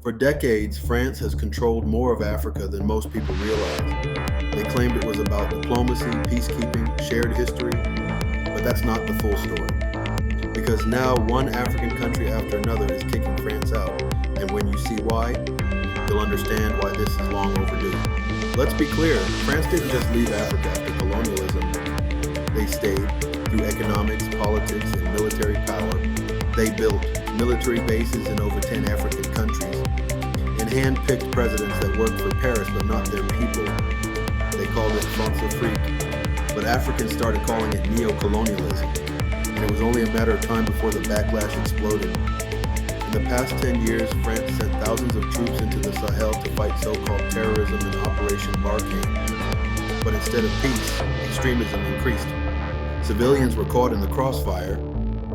For decades, France has controlled more of Africa than most people realize. They claimed it was about diplomacy, peacekeeping, shared history, but that's not the full story. Because now one African country after another is kicking France out, and when you see why, you'll understand why this is long overdue. Let's be clear, France didn't just leave Africa after colonialism. They stayed through economics, politics, and military power. They built military bases in over 10 African countries and hand-picked presidents that worked for Paris but not their people. They called it France. But Africans started calling it neo-colonialism, and it was only a matter of time before the backlash exploded. In the past 10 years, France sent thousands of troops into the Sahel to fight so-called terrorism in Operation Barkhane. But instead of peace, extremism increased. Civilians were caught in the crossfire,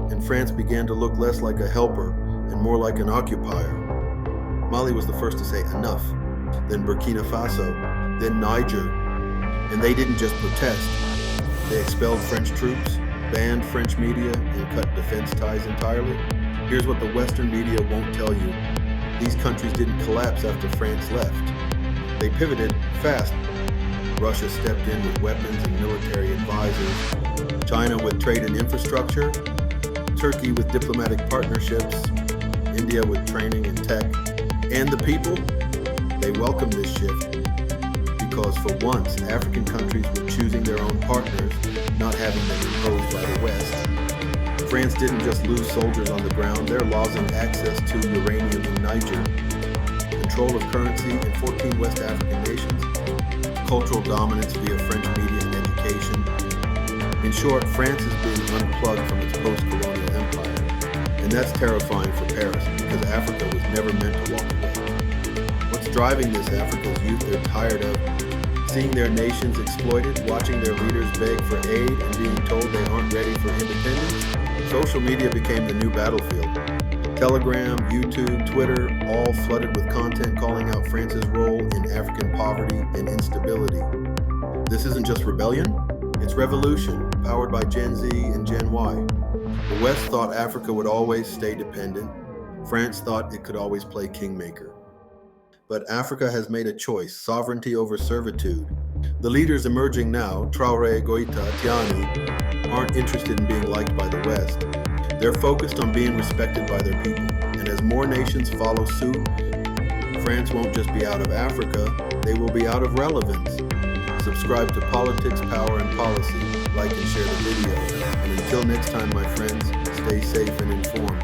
and France began to look less like a helper and more like an occupier. Mali was the first to say enough, then Burkina Faso, then Niger, and they didn't just protest. They expelled French troops, banned French media, and cut defense ties entirely. Here's what the Western media won't tell you. These countries didn't collapse after France left. They pivoted fast. Russia stepped in with weapons and military advisors, China with trade and infrastructure, Turkey with diplomatic partnerships, India with training and tech, and the people, they welcomed this shift because for once, African countries were choosing their own partners, not having them imposed by the West. France didn't just lose soldiers on the ground, they're losing access to uranium in Niger, control of currency in 14 West African nations, cultural dominance via French media and education. In short, France is being unplugged from its post-colonial empire, and that's terrifying for Paris because Africa was never meant to walk away. What's driving this Africa's youth? They're tired of seeing their nations exploited, watching their leaders beg for aid, and being told they aren't ready for independence. Social media became the new battlefield. Telegram, YouTube, Twitter, all flooded with content calling out France's role in African poverty and instability. This isn't just rebellion, it's revolution, powered by Gen Z and Gen Y. The West thought Africa would always stay dependent. France thought it could always play kingmaker. But Africa has made a choice, sovereignty over servitude. The leaders emerging now, Traoré, Goïta, Tiani, aren't interested in being liked by the West. They're focused on being respected by their people. And as more nations follow suit, France won't just be out of Africa, they will be out of relevance. Subscribe to Politics, Power, and Policy, like and share the video. And until next time, my friends, stay safe and informed.